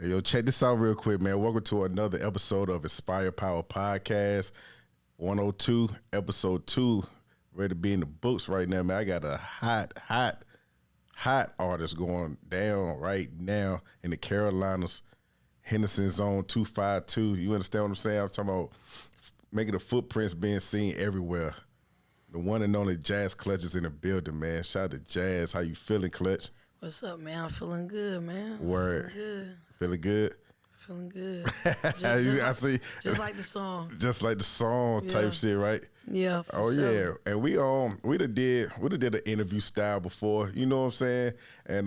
Hey, yo, check this out real quick, man. Welcome to another episode of Inspire Power Podcast, 102, episode 2. Ready to be in the books right now, man. I got a hot artist going down right now in the Carolinas, Henderson Zone 252. You understand what I'm saying? I'm talking about making the footprints being seen everywhere. The one and only Jass Clutch is in the building, man. Shout out to Jazz. How you feeling, Clutch? What's up, man? I'm feeling good, man. Word. Feeling good. Feeling good? Feeling good. I see. Just like the song. Just like the song type shit, right? Yeah. Oh sure. yeah, and we done did an interview style before, you know what I'm saying, and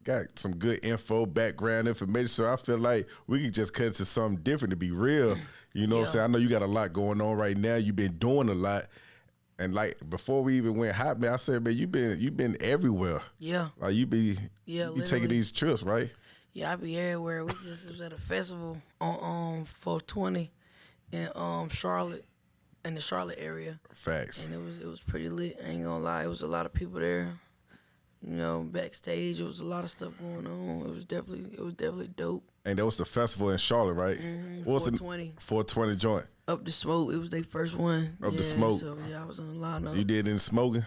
got some good info, background information. So I feel like we could just cut into something different to be real. You know what I'm saying? I know you got a lot going on right now. You've been doing a lot, and like before we even went hot, man, I said, man, you been everywhere. Yeah. Like you be literally taking these trips, right? Yeah, I be everywhere. We just was at a festival on 420 in Charlotte, in the Charlotte area. Facts. And it was pretty lit. I ain't gonna lie, it was a lot of people there. You know, backstage, it was a lot of stuff going on. It was definitely dope. And that was the festival in Charlotte, right? Mm-hmm. What was 420. 420 joint. Up the Smoke, it was their first one. Up the Smoke. So yeah, I was on the lineup. You did any smoking?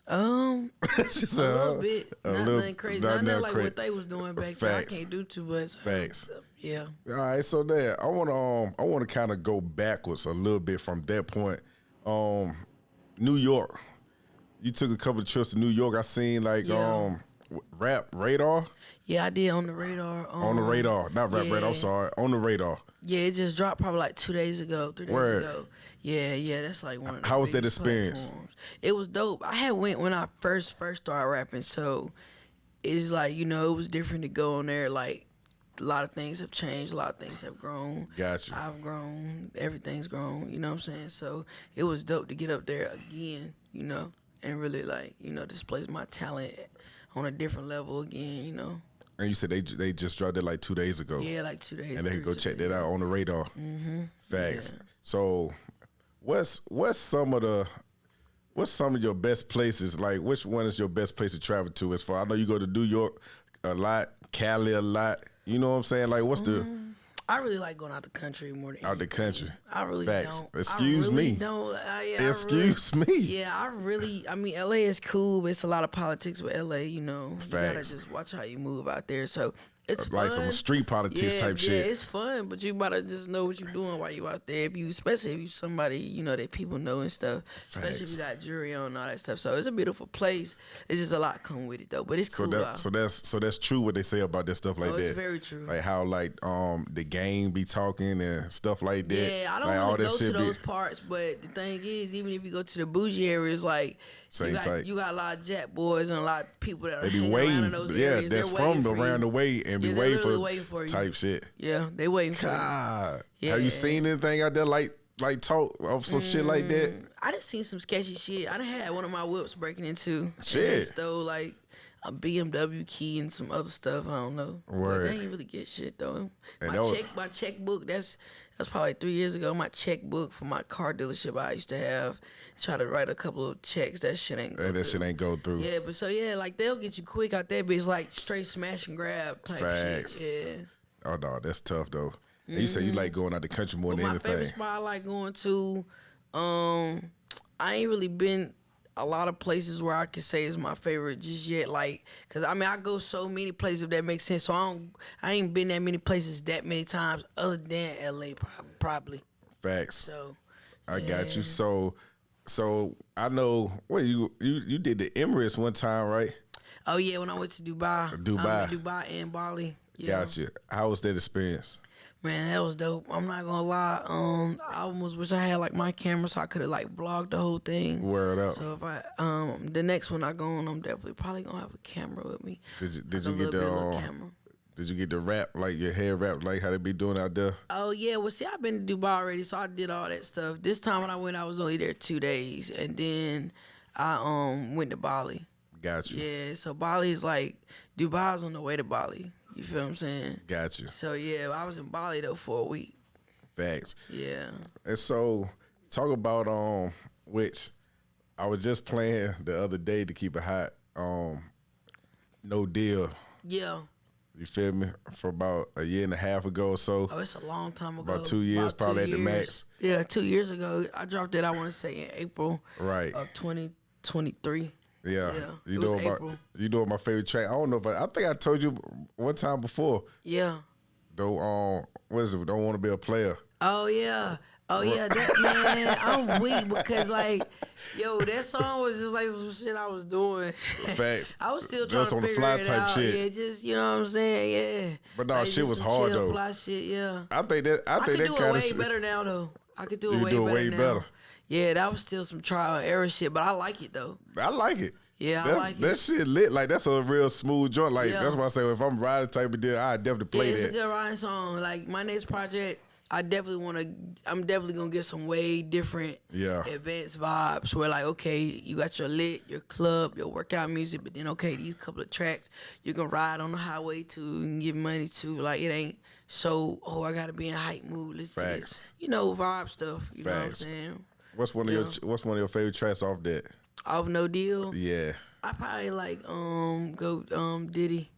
She said, a little bit. Not nothing crazy. Not nothing like crazy. what they was doing back then. I can't do too much. Facts. Yeah. All right, so there, I wanna kind of go backwards a little bit from that point. New York. You took a couple of trips to New York. I seen like Rap Radar. Yeah, I did on the radar. On the radar, not Rap Radar. I'm sorry, on the radar. Yeah, it just dropped probably like 2 days ago, 3 days ago. Yeah, that's like one of the How was that biggest experience? platforms. It was dope. I had went when I first started rapping, so it's like, you know, it was different to go on there. Like a lot of things have changed, a lot of things have grown. Gotcha. I've grown, everything's grown. You know what I'm saying? So it was dope to get up there again, you know, and really like, you know, display my talent on a different level again, you know. And you said they just dropped it like 2 days ago. Yeah, like 2 days. And they can go check that out on the radar. Mm-hmm. Facts. Yeah. So, what's some of your best places? Like, which one is your best place to travel to? As far I know, you go to New York a lot, Cali a lot. You know what I'm saying? Like, what's the? I really like going out the country more than Out the country. I really Facts. don't. Excuse I really me. Don't. Excuse me. Yeah, I mean, LA is cool, but it's a lot of politics with LA, you know. Facts. You gotta just watch how you move out there. So it's Like fun. some street politics type shit. Yeah, it's fun, but you gotta just know what you're doing while you out there. Especially if you somebody, you know, that people know and stuff. Especially Facts. if you got jury on and all that stuff. So it's a beautiful place. It's just a lot come with it though. But it's cool. So that's true what they say about that stuff like that. It's very true. Like how like the gang be talking and stuff like that. Yeah, I don't like, really all that go to shit those parts, but the thing is, even if you go to the bougie areas, like Same type. you got a lot of jack boys and a lot of people that are They be hanging waiting. around in those Yeah, areas. that's They're from waiting for around you. the way and be Yeah, waiting they're for, waiting for you. type shit. Yeah, they waiting for you. God, Yeah. have you seen anything out there like talk of some shit like that? I done seen some sketchy shit. I done had one of my whips breaking into. Shit. And they stole like a BMW key and some other stuff. I don't know. Word. But they ain't really get shit though. And My checkbook. That's probably 3 years ago. My checkbook for my car dealership I used to have. Try to write a couple of checks. That shit ain't go And that through. shit ain't go through. Yeah, but so yeah, like they'll get you quick out there, but it's like straight smash and grab type Facts. shit. Yeah. Oh no, that's tough though. And you say you like going out the country more than My anything. favorite spot I like going to, I ain't really been a lot of places where I could say is my favorite just yet. Like, cause I mean I go so many places if that makes sense. So I ain't been that many places that many times other than LA probably. Facts. So I got you. So I know. Well, you did the Emirates one time, right? oh yeah, when I went to Dubai. Dubai. Dubai and Bali. Yeah. Gotcha. How was that experience? Man, that was dope. I'm not gonna lie. I almost wish I had like my camera so I could have like vlogged the whole thing. Word up. So if I the next one I go on, I'm definitely probably gonna have a camera with me. Did you Like a get little bit of little the camera. Did you get the rap, like your hair wrap, like how they be doing out there? Oh yeah, well see I've been to Dubai already, so I did all that stuff. This time when I went, I was only there 2 days, and then I went to Bali. Got you. Yeah, so Bali is like Dubai's on the way to Bali. You feel what I'm saying? Got you. So yeah, I was in Bali though for a week. Facts. Yeah. And so talk about which I was just playing the other day to keep it hot. No Deal. Yeah. You feel me? For about a year and a half ago or so. Oh, it's a long time ago. About 2 years, probably at the max. Yeah, 2 years ago. I dropped it, I want to say, in April of 2023. Yeah. You know my favorite track. I don't know, but I think I told you one time before. Yeah. What is it? Don't want to be a player. Oh yeah. That, man, I'm weak because like, yo, that song was just like some shit I was doing. Facts. I was still trying just to on the figure fly it type out. shit. Yeah, just you know what I'm saying. Yeah. But no, like, shit was hard chill, though. Fly shit, yeah. I think that do kind it of way better now though. I could do it you way do it better way now. better. Yeah, that was still some trial and error shit, but I like it though. I like it. Yeah, I like it. That shit lit. Like, that's a real smooth joint. Like, Yeah. that's why I say if I'm riding type of deal, I definitely play It's that. a good riding song. Like my next project, I'm definitely gonna get some way different advanced vibes where like, okay, you got your lit, your club, your workout music, but then okay, these couple of tracks you can ride on the highway to and get money to. Like it ain't so, I gotta be in hype mood. Let's do this. You know, vibe stuff. You know what I'm saying? What's one of your favorite tracks off that? Off No Deal? Yeah. I probably like go Diddy.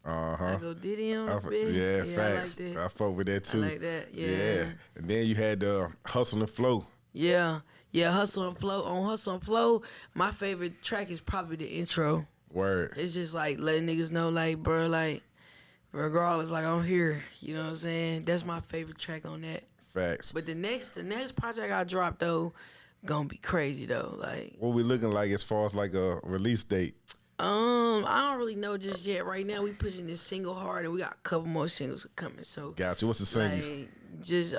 I go Diddy on the bit. Yeah, facts. I like that. I fuck with that too. I like that. Yeah. And then you had Hustle and Flow. Yeah, Hustle and Flow. On Hustle and Flow, my favorite track is probably the intro. Word. It's just like letting niggas know, like, bro, like, regardless, like, I'm here. You know what I'm saying? That's my favorite track on that. Facts. But the next project I dropped though, gonna be crazy though. Like, what we looking like as far as like a release date? I don't really know just yet. Right now we pushing this single hard, and we got a couple more singles coming. So Gotcha. What's the singles? Like, just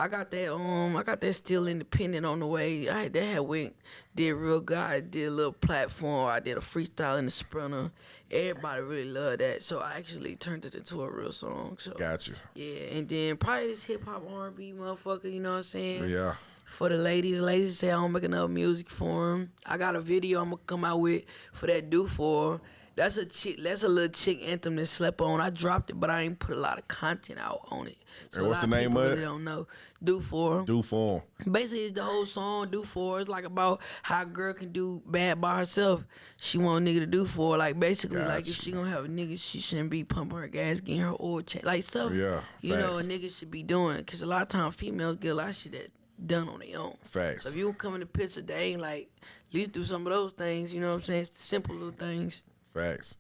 I got that Still Independent on the way. Did real good. I did a little platform. I did a freestyle in the Sprinter. Everybody really loved that. So I actually turned it into a real song. So Gotcha. Yeah, and then probably this hip hop R&B motherfucker. You know what I'm saying? Yeah. For the ladies say I don't make enough music for them. I got a video I'm gonna come out with for that Do For. That's a little chick anthem that slept on. I dropped it, but I ain't put a lot of content out on it. So and what's the name of it? Really don't know. Do For. Do For. Basically, it's the whole song. Do For. It's like about how a girl can do bad by herself. She want a nigga to do for her. Like basically, like if she gonna have a nigga, she shouldn't be pumping her gas, getting her oil change, like stuff. Yeah. You know, a nigga should be doing. Cause a lot of times females get a lot of shit that done on their own. Facts. So if you come in the picture, they ain't like, at least do some of those things, you know what I'm saying? It's the simple little things. Facts.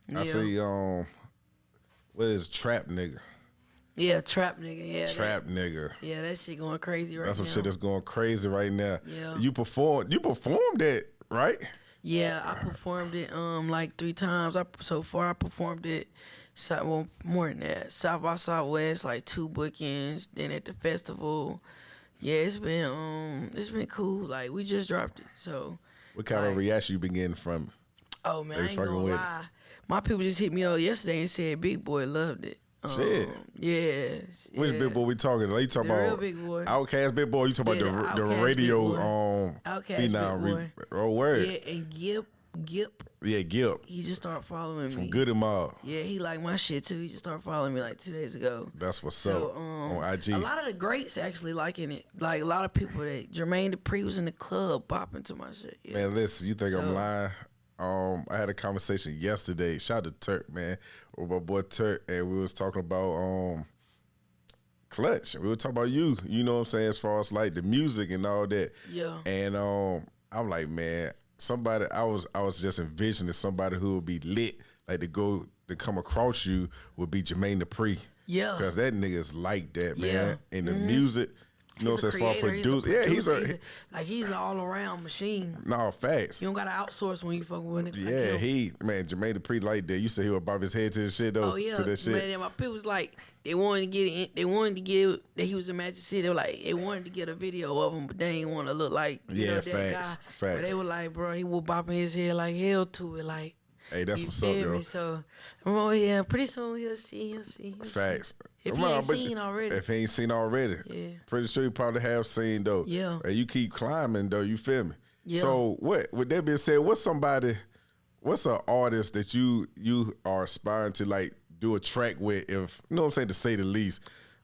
Yeah. I see, what is Trap Nigga? Yeah, Trap Nigga, yeah. Trap Nigga. Yeah, that shit going crazy right now. That's some shit that's going crazy right now. Yeah. You performed that, right? Yeah, I performed it like 3 times. So far I performed it more than that. South by Southwest, like 2 bookings, then at the festival. Yeah, it's been cool. Like we just dropped it. So what kind of reaction you been getting from it? Oh man, I ain't gonna lie. My people just hit me up yesterday and said Big Boy loved it. Shit. Yeah. Which Big Boy we talking? Like, you talking about real Big Boy. Outkast Big Boy? You talking about the radio Outkast Big Boy. Oh word. Yeah, and Gip. Yeah, Gip. He just started following me. From Good and Mob. Yeah, he liked my shit too. He just started following me like 2 days ago. That's what's up on IG. A lot of the greats actually liking it. Like a lot of people that Jermaine Dupri was in the club bopping to my shit. Yeah. Man, listen, you think I'm lying? I had a conversation yesterday. Shout out to Turk, man, with my boy Turk, and we was talking about Clutch. We were talking about you. You know what I'm saying? As far as like the music and all that. Yeah. And I'm like, man, somebody. I was just envisioning somebody who would be lit, like to come across you would be Jermaine Dupri. Yeah. Because that nigga's like that, man. Yeah. In the music. You know, as far as producer. Yeah, he's an all around machine. No, facts. You don't gotta outsource when you fucking with it. Yeah, Jermaine Dupri like that. You said he would bob his head to the shit though. Oh yeah, to that shit. Man, and my people was like, they wanted to get that he was in Magic City. They were like, they wanted to get a video of him, but they ain't want to look like that facts. guy. Facts. But they were like, bro, he was bopping his head like hell to it, like. Hey, that's what's up, yo. So, yeah, pretty soon he'll see. Facts. If he ain't seen already. If he ain't seen already. Yeah. Pretty sure you probably have seen, though. Yeah. And you keep climbing, though, you feel me? Yeah. So, with that being said, what's an artist that you are aspiring to, like, do a track with, if, you know what I'm saying, to say the least?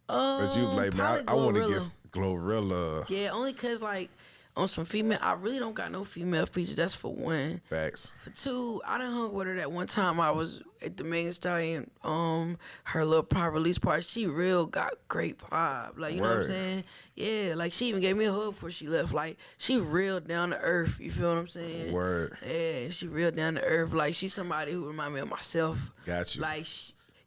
That you like, man, I want to get Glorilla. Yeah, only because, like, on some female, I really don't got no female features. That's for one. Facts. For two, I done hung with her that one time I was at the Megan Stallion, her little private release party. She real got great vibe. Like, you know what I'm saying? Yeah, like she even gave me a hug before she left. Like, she real down to earth. You feel what I'm saying? Word. Yeah, she real down to earth. Like, she's somebody who remind me of myself. Got you. Like,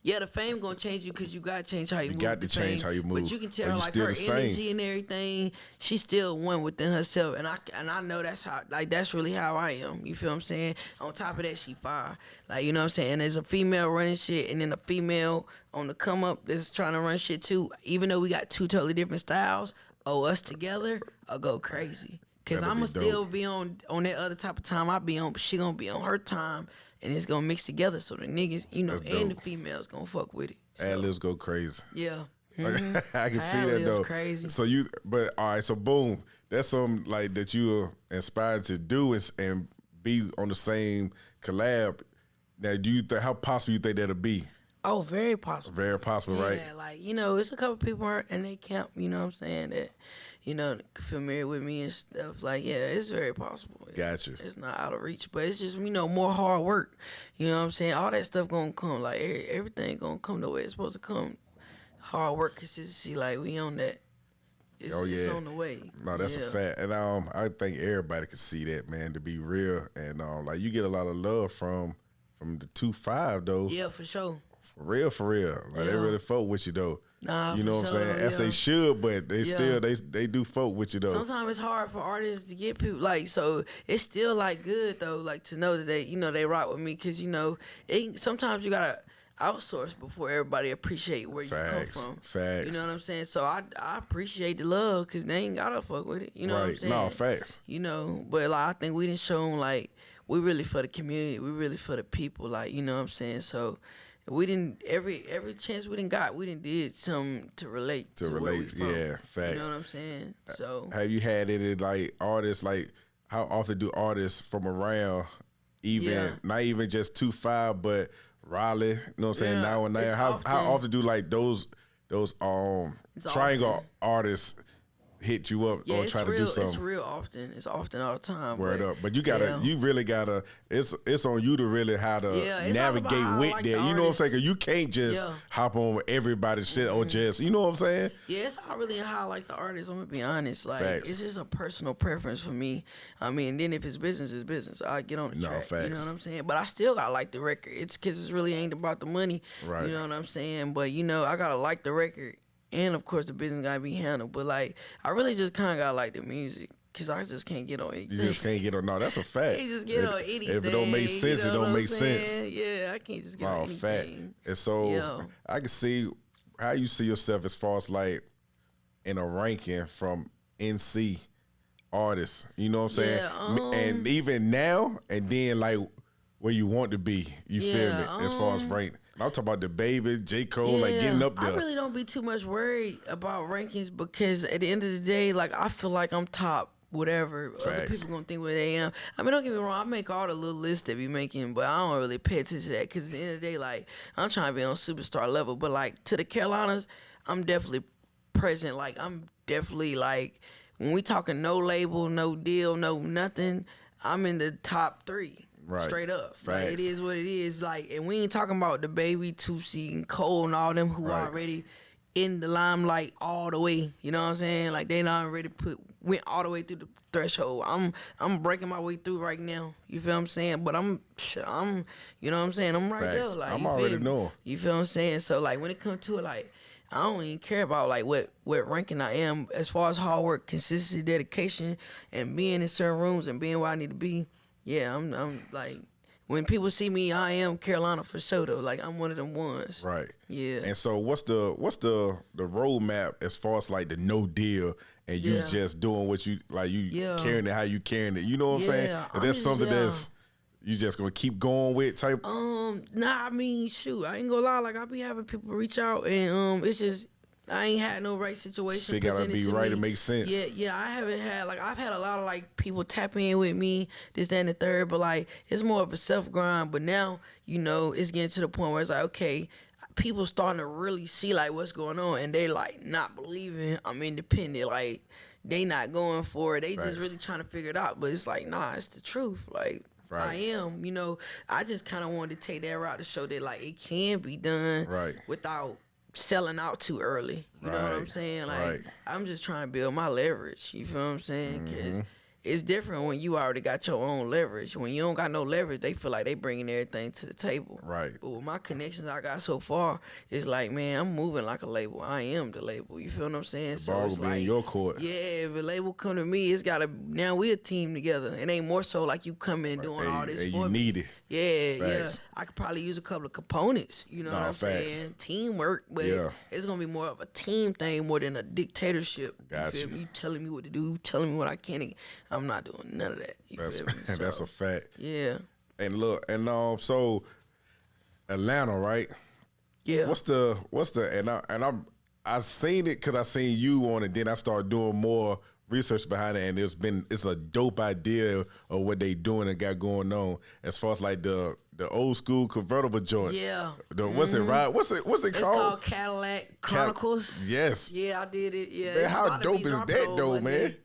yeah, the fame gonna change you because you gotta change how you move. You got to change how you move. But you can tell like her energy and everything. She's still one within herself, and I know that's how, like, that's really how I am. You feel what I'm saying? On top of that, she fire. Like, you know what I'm saying? And there's a female running shit, and then a female on the come up that's trying to run shit too. Even though we got two totally different styles, us together, I'll go crazy. Cause I'ma still be on that other type of time I be on, but she gonna be on her time, and it's gonna mix together. So the niggas, you know, and the females gonna fuck with it. So. Ad-libs go crazy. Yeah. Mm-hmm. I can see that though. Crazy. So but all right, so boom, that's something like that you are inspired to do and be on the same collab. Now, how possible you think that'll be? Oh, very possible. Very possible, right? Yeah, like, you know, it's a couple people in they camp, you know what I'm saying, that, you know, familiar with me and stuff. Like, yeah, it's very possible. Gotcha. It's not out of reach, but it's just, you know, more hard work. You know what I'm saying? All that stuff gonna come. Like, everything gonna come the way it's supposed to come. Hard work, consistency, like, we on that. It's on the way. No, that's a fact. And I think everybody can see that, man, to be real. And like, you get a lot of love from the 2-5 though. Yeah, for sure. For real. Like, they really folk with you though. Nah, you know what I'm saying? As they should, but they still they do folk with you though. Sometimes it's hard for artists to get people, like, so it's still like good though, like, to know that they, you know, they rock with me, because, you know, sometimes you gotta outsource before everybody appreciate where you come from. Facts. You know what I'm saying? So I appreciate the love, because they ain't gotta fuck with it. You know what I'm saying? No, facts. You know, but like, I think we done shown like we really for the community, we really for the people, like, you know what I'm saying? So we didn't every chance we didn't did something to relate to where we from. Yeah, facts. You know what I'm saying? So have you had any like artists, like how often do artists from around, even not even just 2-5, but Raleigh, you know what I'm saying, 919, how often do like those triangle artists hit you up or try to do something? It's real often. It's often all the time. Word up. But you really gotta, it's on you to really how to navigate with that. You know what I'm saying? 'Cause you can't just hop on everybody's shit or just, you know what I'm saying? Yeah, it's not really how I like the artist. I'm gonna be honest. Like, it's just a personal preference for me. I mean, then if it's business, it's business. I get on the track. Facts. You know what I'm saying? But I still gotta like the record. It's because it really ain't about the money. Right. You know what I'm saying? But, you know, I gotta like the record. And, of course, the business gotta be handled. But, like, I really just kind of gotta like the music, because I just can't get on anything. You just can't get on. No, that's a fact. You just get on anything. If it don't make sense, it don't make sense. Yeah, I can't just get on anything. Fact. And so I can see how you see yourself as far as, like, in a ranking from NC artists. You know what I'm saying? And even now, and then, like, where you want to be. You feel me? As far as rank. I'm talking about the Baby, J. Cole, like getting up there. I really don't be too much worried about rankings, because at the end of the day, like, I feel like I'm top whatever. Facts. Other people gonna think what they am. I mean, don't get me wrong, I make all the little lists they be making, but I don't really pay attention to that, because at the end of the day, like, I'm trying to be on superstar level. But, like, to the Carolinas, I'm definitely present. Like, I'm definitely, like, when we talking no label, no deal, no nothing, I'm in the top 3. Right. Straight up. Like, it is what it is. Like, and we ain't talking about the Baby, Tusi, and Cole and all them who already in the limelight all the way. You know what I'm saying? Like, they done already went all the way through the threshold. I'm breaking my way through right now. You feel what I'm saying? But I'm you know what I'm saying? I'm right there. Like, I'm already knowing. You feel what I'm saying? So, like, when it comes to it, like, I don't even care about, like, what ranking I am as far as hard work, consistency, dedication, and being in certain rooms and being where I need to be. Yeah, I'm like, when people see me, I am Carolina for sure though. Like, I'm one of them ones. Right. Yeah. And so what's the roadmap as far as like the no deal and you just doing what you like, you carrying it how you carrying it. You know what I'm saying? If that's something that's you just gonna keep going with type. Nah, I mean, shoot, I ain't gonna lie. Like, I be having people reach out, and it's just, I ain't had no right situation. Shit gotta be right to make sense. Yeah, I haven't had, like, I've had a lot of, like, people tap in with me, this, that, and the third, but, like, it's more of a self-grind. But now, you know, it's getting to the point where it's like, okay, people starting to really see, like, what's going on, and they, like, not believing I'm independent. Like, they not going for it. They Facts. just really trying to figure it out. But it's like, nah, it's the truth. Like, Right. I am, I just kind of wanted to take that route to show that, like, it can be done without selling out too early. You know what I'm saying? Like, I'm just trying to build my leverage. You feel what I'm saying? Because it's different when you already got your own leverage. When you don't got no leverage, they feel like they bringing everything to the table. Right. But with my connections I got so far, it's like, man, I'm moving like a label. I am the label. You feel what I'm saying? The ball it's will be like, in your court. yeah, if a label come to me, it's gotta, now we a team together. It ain't more so like you coming and doing all this for you me. need it. Yeah, Facts. I could probably use a couple of components, you know what I'm saying? Teamwork, but it's gonna be more of a team thing more than a dictatorship. Gotcha. You feel me? You telling me what to do, telling me what I can. I'm not doing none of that. You feel me? So, That's a fact. yeah. And look, and so Atlanta, right? Yeah. What's the I seen it because I seen you on it. Then I started doing more research behind it, and it's a dope idea of what they doing and got going on as far as like the old school convertible joint. Yeah. What's it right? What's it called? It's called Cadillac Chronicles. Yes. Yeah, I did it. Yeah. Man, how dope is that though, man?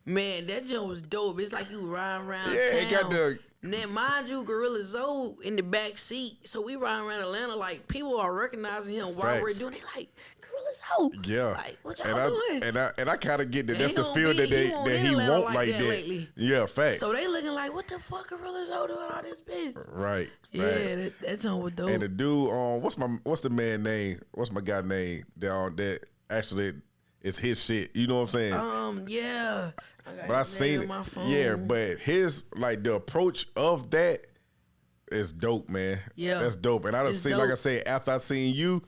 Man, that joint was dope. It's like you riding around town. It got the. Now, mind you, Glorilla Zoe in the back seat. So we riding around Atlanta like people are recognizing him while we're doing it. Like Glorilla Zoe. Yeah. Like what y'all doing? And I kind of get that. That's the feel that he won't like that. Lately. Yeah, facts. So they looking like, what the fuck, Glorilla Zoe doing all this bitch? Right. Facts. Yeah, that joint was dope. And the dude, what's the man name? What's my guy name? That actually. It's his shit. You know what I'm saying? Yeah. But I seen it. Yeah, but his like the approach of that is dope, man. Yeah. That's dope. And I done seen, like I said, after I seen you,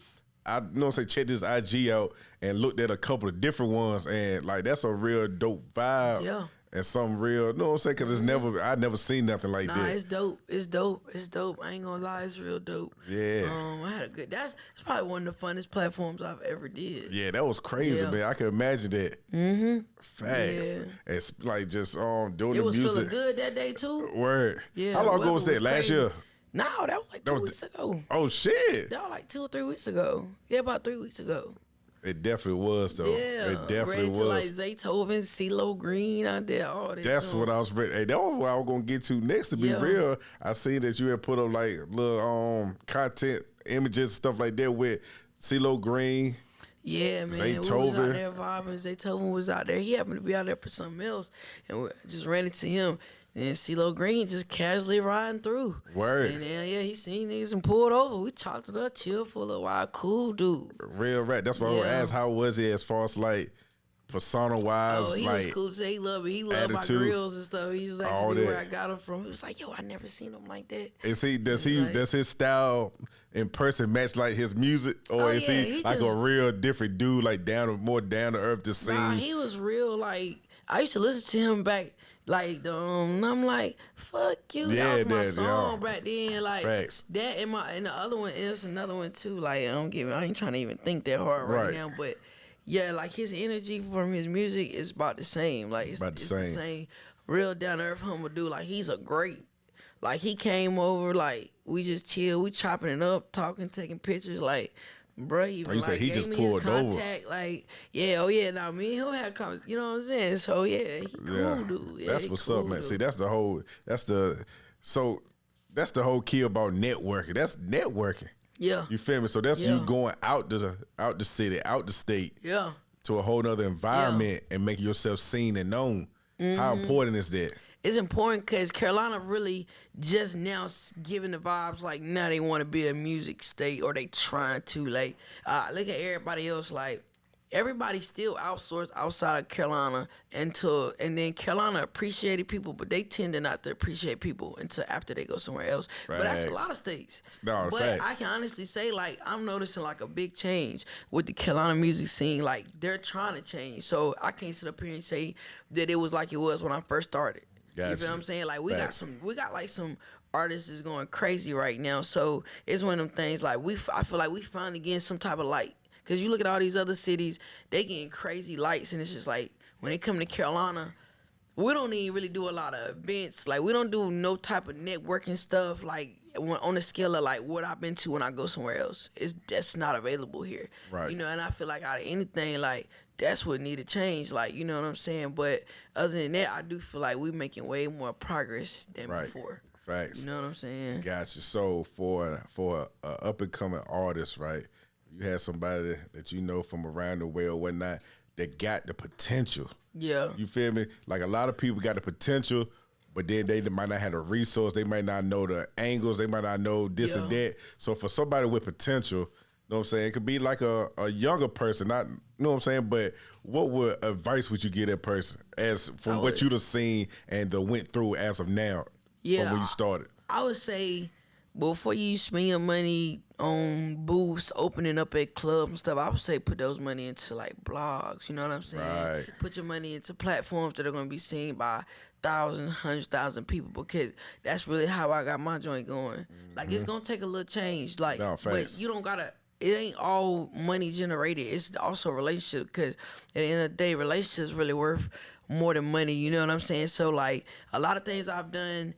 I check this IG out and looked at a couple of different ones, and like that's a real dope vibe. Yeah. And something real, you know what I'm saying? Because I never seen nothing like that. Nah, it's dope. It's dope. It's dope. I ain't gonna lie, it's real dope. Yeah. I had a good. It's probably one of the funnest platforms I've ever did. Yeah, that was crazy, man. I can imagine that. Mm-hmm. Facts. Yeah. It's like just doing the music. It was feeling good that day too. Word. Yeah. How long ago was that? Last year? No, that was like 2 weeks ago. Oh shit. That was like 2 or 3 weeks ago. Yeah, about 3 weeks ago. It definitely was though. Yeah, it definitely was. To like Zaytoven, CeeLo Green out there, all that. That's what I was ready. Hey, that was what I was gonna get to next. To be real, I seen that you had put up like little content images stuff like that with CeeLo Green. Yeah, man. Zaytoven. We was out there vibing. Zaytoven was out there. He happened to be out there for something else, and we just ran into him. And CeeLo Green just casually riding through. Word. And then, he seen niggas and pulled over. We talked it up, chill for a little while. Cool dude. Real rap. That's why I was asked, how was it as far as like persona-wise? Oh, he like, was cool. He loved it. He loved my grills and stuff. He was actually where I got him from. He was like, yo, I never seen him like that. Does his style in person match like his music? Or is he like a real different dude, like more down to earth to sing? Nah, he was real like, I used to listen to him back. Like and I'm like, fuck you. Yeah, that was my song back then. Like facts. That and the other one is another one too. Like I ain't trying to even think that hard right now. But yeah, like his energy from his music is about the same. Like it's the same. Real down to earth humble dude. Like he's a great. Like he came over. Like we just chill. We chopping it up, talking, taking pictures. Like. Bro, even say he just pulled over. Like, now me and him had conversation, you know what I'm saying? So he cool dude. Yeah, that's what's up, man. See, that's the whole key about networking. That's networking. Yeah. You feel me? So that's you going out the city, out the state. Yeah. To a whole nother environment and making yourself seen and known. Mm-hmm. How important is that? It's important because Carolina really just now giving the vibes like now they want to be a music state or they trying to. Like, look at everybody else. Like, everybody still outsourced outside of Carolina and then Carolina appreciated people, but they tend to not to appreciate people until after they go somewhere else. Facts. But that's a lot of states. No, but facts. I can honestly say, like, I'm noticing like a big change with the Carolina music scene. Like, they're trying to change. So I can't sit up here and say that it was like it was when I first started. Gotcha. You feel what I'm saying? Like we got some artists is going crazy right now. So it's one of them things like I feel like we finally getting some type of light. Cause you look at all these other cities, they getting crazy lights, and it's just like when they come to Carolina, we don't even really do a lot of events. Like, we don't do no type of networking stuff. Like, on the scale of like what I've been to when I go somewhere else, that's not available here. Right. You know, and I feel like out of anything, like that's what need to change. Like, you know what I'm saying. But other than that, I do feel like we're making way more progress than before. Facts. You know what I'm saying? Gotcha. So for a up and coming artist, right? You had somebody that you know from around the way or whatnot that got the potential. Yeah. You feel me? Like a lot of people got the potential, but then they might not have the resource. They might not know the angles. They might not know this and that. So for somebody with potential, you know what I'm saying? It could be like a younger person, not, you know what I'm saying? But what advice would you give that person as from what you'd have seen and went through as of now from when you started? I would say before you spend your money on booths, opening up at clubs and stuff, I would say put those money into like blogs, you know what I'm saying? Right. Put your money into platforms that are going to be seen by thousands, 100,000 people, because that's really how I got my joint going. Like, it's going to take a little change. Like, but you don't got to, it ain't all money generated. It's also relationship, because at the end of the day, relationships really worth more than money, you know what I'm saying? So, like, a lot of things I've done,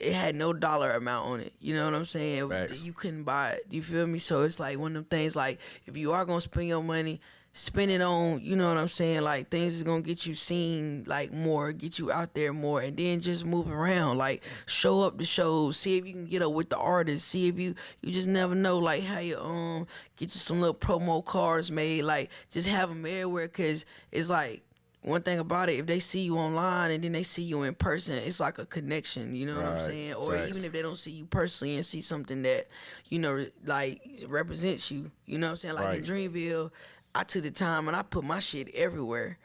it had no dollar amount on it. You know what I'm saying? Facts. You couldn't buy it. You feel me? So it's like one of them things, like, if you are going to spend your money, spend it on, you know what I'm saying, like things is going to get you seen, like, more, get you out there more, and then just move around, like show up to shows, see if you can get up with the artists, see if you just never know, like, how you get you some little promo cards made, like, just have them everywhere, because it's like, one thing about it, if they see you online and then they see you in person, it's like a connection, you know what I'm saying? Or even if they don't see you personally and see something that, you know, like, represents you, you know what I'm saying? Like in Dreamville, I took the time and I put my shit everywhere.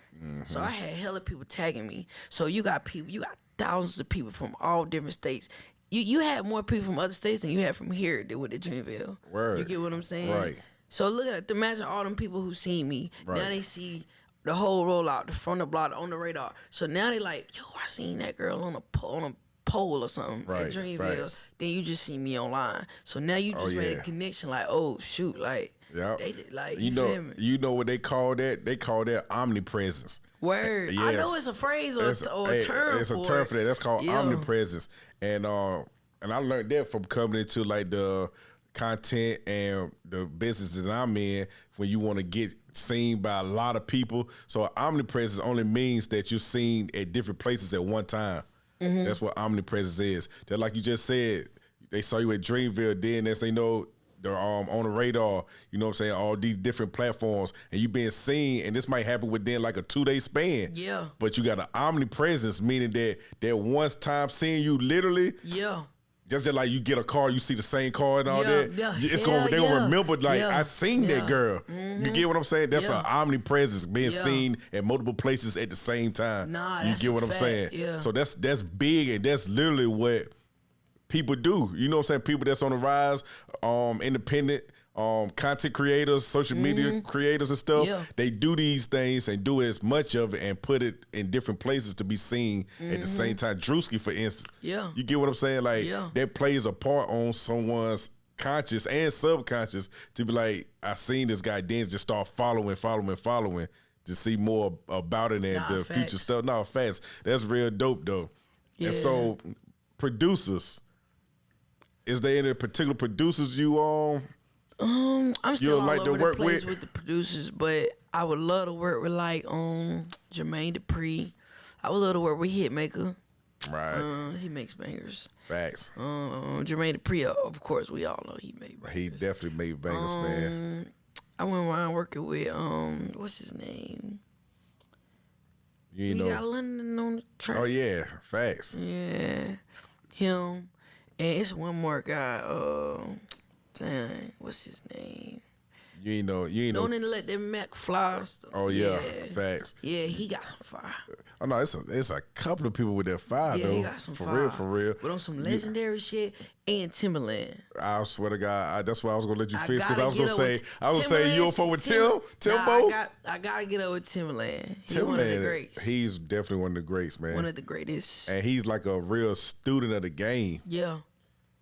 So I had hella people tagging me. So you got thousands of people from all different states. You had more people from other states than you had from here that went to Dreamville. Word. You get what I'm saying? Right. So look at it. Imagine all them people who seen me. Right. Now they see the whole rollout, the front of the block, on the radar. So now they like, yo, I seen that girl on a pole or something at Dreamville. Right. Then you just see me online. So now you just made a connection, like, oh shoot, like, they did, like, you know what they call that? They call that omnipresence. Word. Yes. I know it's a phrase or a term. It's a term for that. That's called omnipresence. And I learned that from coming into like the content and the business that I'm in, when you want to get seen by a lot of people. So omnipresence only means that you're seen at different places at one time. That's what omnipresence is. Just like you just said, they saw you at Dreamville, then as they know, they're on the radar, you know what I'm saying, all these different platforms, and you being seen, and this might happen within like a 2-day span. Yeah. But you got an omnipresence, meaning that once time seeing you literally. Yeah. Just like you get a car, you see the same car and all that. Yeah. It's they gonna remember, like, I seen that girl. You get what I'm saying? That's an omnipresence, being seen at multiple places at the same time. You get what I'm saying? Yeah. So that's big, and that's literally what people do. You know what I'm saying? People that's on the rise, independent, content creators, social media creators and stuff, they do these things and do as much of it and put it in different places to be seen at the same time. Drewski, for instance. Yeah. You get what I'm saying? Like, that plays a part on someone's conscious and subconscious to be like, I seen this guy, then just start following to see more about it and the future stuff. No, facts. That's real dope, though. Yeah. And so, producers, is there any particular producers you I'm still all over the place with the producers, but I would love to work with, like, Jermaine Dupri. I would love to work with Hitmaker. Right. He makes bangers. Facts. Jermaine Dupri, of course, we all know he made bangers. He definitely made bangers, man. I went around working with, what's his name? You know. Got London on the track. Oh, yeah. Facts. Yeah. Him. And it's one more guy, dang, what's his name? You ain't know. Don't even let them Mac fly. Oh yeah, facts. Yeah, he got some fire. Oh no, it's a couple of people with that fire though. He got some fire. For real. But on some legendary shit, and Timberland. I swear to God, that's why I was gonna let you finish, because I was gonna say you for with Timbo. I gotta get over Timberland. He's one of the greats. He's definitely one of the greats, man. One of the greatest. And he's like a real student of the game. Yeah.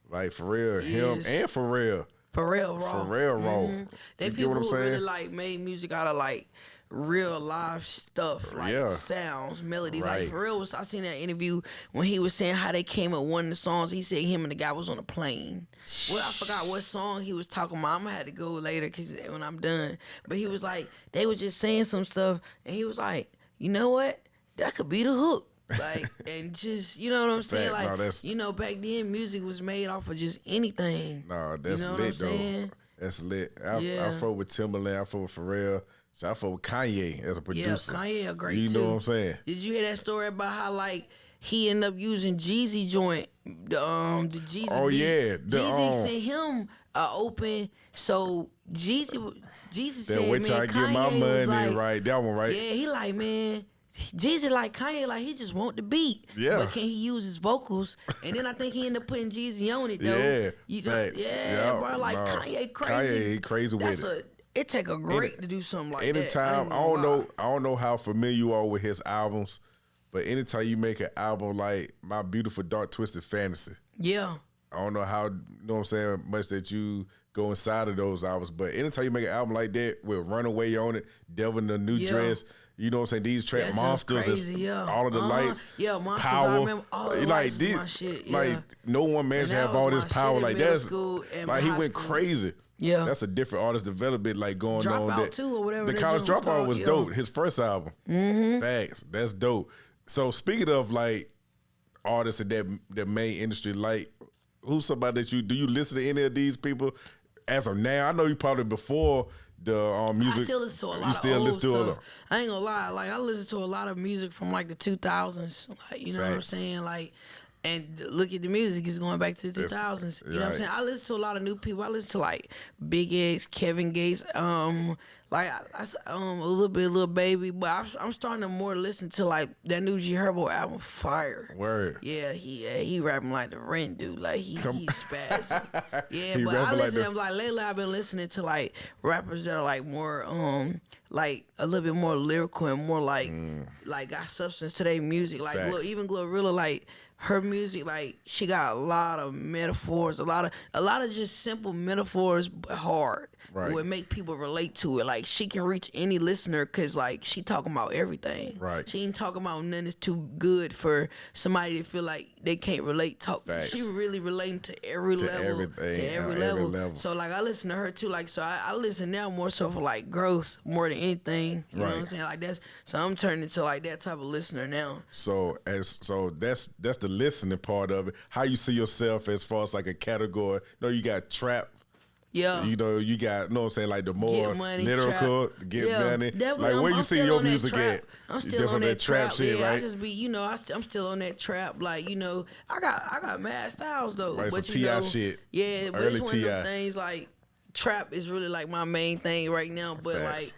Like, for real, him and Pharrell. Pharrell Raw. Pharrell Raw. They people who really, like, made music out of, like, real live stuff, like sounds, melodies. Right. Like for real, I seen that interview when he was saying how they came up one of the songs. He said him and the guy was on a plane. Well, I forgot what song he was talking about. I'm gonna have to go later when I'm done. But he was like, they was just saying some stuff, and he was like, you know what? That could be the hook. Like, and just, you know what I'm saying? Like, back then music was made off of just anything. No, that's lit though. That's lit. I fuck with Timberland. I fuck with Pharrell. So I fuck with Kanye as a producer. Yeah, Kanye a great You too. know what I'm saying? Did you hear that story about how like he ended up using Jeezy joint? The Jeezy. Oh beat. yeah. Jeezy sent him open. So Jeezy said, wait till man, I Kanye get my money like, right. That one right. Yeah, he like, man. Jeezy like Kanye, like he just want the beat. Yeah. But can he use his vocals? And then I think he ended up putting Jeezy on it though. Yeah. You know, bro. Like Kanye crazy. Kanye crazy with it. It take a great to do something like anytime, that. I don't know how familiar you are with his albums, but anytime you make an album like My Beautiful Dark Twisted Fantasy. Yeah. I don't know how, you know what I'm saying, much that you go inside of those albums, but anytime you make an album like that with Runaway on it, Devil in the New Dress, you know what I'm saying, these track Monsters, crazy, all of the lights, Monsters, Power, I remember all the lights these, my shit, like no one managed to have all this power like that. Like he went crazy. Yeah, that's a different artist development like going Dropout on. That too, or whatever. The College Dropout was dope. His first album. Mm-hmm. Facts. That's dope. So speaking of like artists in that main industry, like who's somebody that do you listen to any of these people as of now? I know you probably before the music. I still listen to a lot you still of old listen to stuff. I ain't gonna lie, like I listen to a lot of music from like the 2000s, like you know what I'm saying, like. And look at the music, it's going back to the 2000s. You know what I'm saying? I listen to a lot of new people. I listen to like Big X, Kevin Gates, like a little bit Lil Baby. But I'm starting to more listen to like that new G Herbo album, Fire. Word. Yeah, he rapping like the Rent dude. Like he's spazzing. Yeah, but I listen to him like lately. I've been listening to like rappers that are like more like a little bit more lyrical and more like got substance to their music. Like even Glorilla, like. Her music, like she got a lot of metaphors, a lot of just simple metaphors, but hard. Right. Would make people relate to it. Like she can reach any listener because like she talking about everything. Right. She ain't talking about nothing that's too good for somebody to feel like they can't relate. She really relating to every level. To every level. So like I listen to her too. Like so I listen now more so for like growth more than anything. You know what I'm saying? Like so I'm turning into like that type of listener now. So that's the listening part of it. How you see yourself as far as like a category? You know, you got trap. Yeah. You know, you got, know what I'm saying, like the more lyrical, trap. Get money. Definitely. Like where you see your music at? I'm still on that trap shit, right? I just be, you know, I'm still on that trap. Like, you know, I got mad styles though. Right, but some T.I. shit. Yeah, but it's one of them things like trap is really like my main thing right now. But like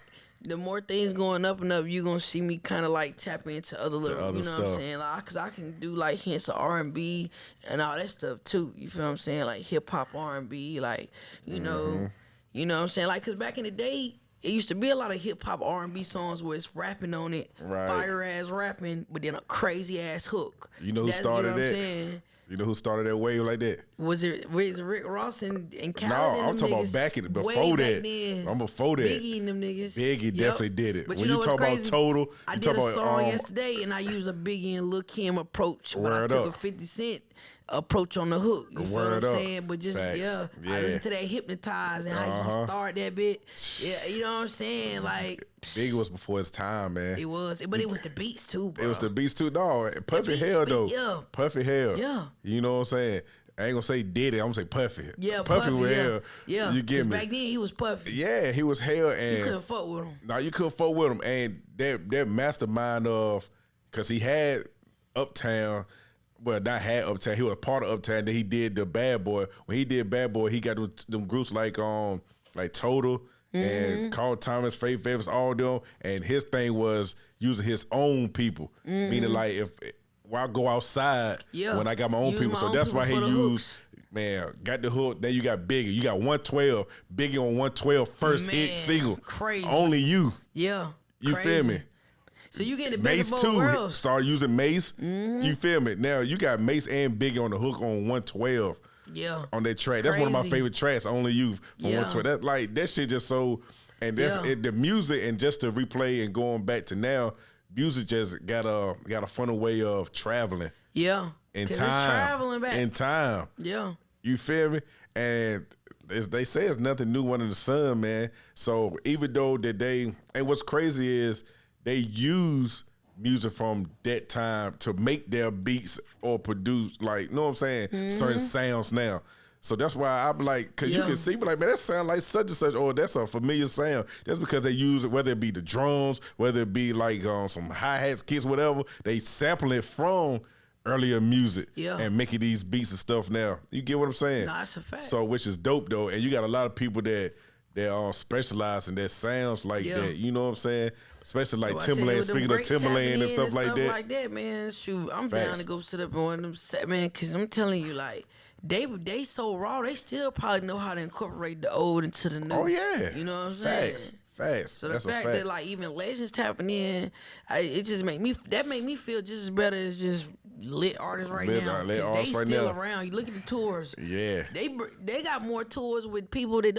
the more things going up and up, you gonna see me kind of like tap into other little, you know stuff. what I'm saying? Like, cause I can do like hints of R&B and all that stuff too. You feel what I'm saying? Like hip hop R&B, like you know what I'm saying? Like, cause back in the day, it used to be a lot of hip hop R&B songs where it's rapping on it, fire ass rapping, but then a crazy ass hook. You know who started that? You know who started that wave like that? Was it Rick Ross and Khaled? No, I'm talking about before that. I'm before that. Biggie and them niggas. Biggie definitely did it. But when you talk about Total, I did a song yesterday and I used a Biggie and Lil Kim approach, but I took a 50 Cent approach on the hook. You feel what I'm saying? But just I listened to that Hypnotize and I just start that bit. Yeah, you know what I'm saying? Like Biggie was before his time, man. It was, but it was the beats too, bro. It was the beats too, dog. Perfect hell though. Yeah. Perfect hell. Yeah. You know what I'm saying? I ain't gonna say did it. I'm gonna say Puffy. Yeah, Puffy was hell. Yeah, you get me? Back then he was Puffy. Yeah, he was hell, and you couldn't fuck with him. No, you couldn't fuck with him, and that mastermind of, cause he had Uptown. Well, not had Uptown. He was a part of Uptown. Then he did the Bad Boy. When he did Bad Boy, he got them groups like Total and Carl Thomas, Faith Evans, all them. And his thing was using his own people, meaning like if I go outside when I got my own people. So that's why he used. Man, got the hook. Then you got Biggie. You got 112. Biggie on 112 first hit single. Crazy. Only You. Yeah. You feel me? So you get the Mace best of both worlds. Start using Mace. You feel me? Now you got Mace and Biggie on the hook on 112. Yeah. On that track. That's one of my favorite tracks. Only You from 112. That shit just so And that's it, the music, and just to replay and going back to now, music just got a funny way of traveling. Yeah. In time. It's traveling back. In time. Yeah. You feel me? And they say it's nothing new under the sun, man. So even though and what's crazy is they use music from that time to make their beats or produce, like, you know what I'm saying, certain sounds now. So that's why I'm like, because you can see, but like, man, that sound like such and such, or that's a familiar sound. That's because they use it, whether it be the drums, whether it be like some hi-hats, kicks, whatever, they sample it from earlier music and making these beats and stuff now. You get what I'm saying? Nah, that's a fact. So, which is dope, though. And you got a lot of people that specialize in that sounds like that. You know what I'm saying? Especially like Timbaland, speaking of Timbaland and stuff like that. Like that, man. Shoot, I'm down to go sit up on one of them set, man, because I'm telling you, like, they so raw, they still probably know how to incorporate the old into the new. Oh, yeah. You know what I'm saying? Facts. So the fact that, like, even legends tapping in, it just make me feel just as better as just lit artists right now. They still around. You look at the tours. Yeah. They got more tours with people that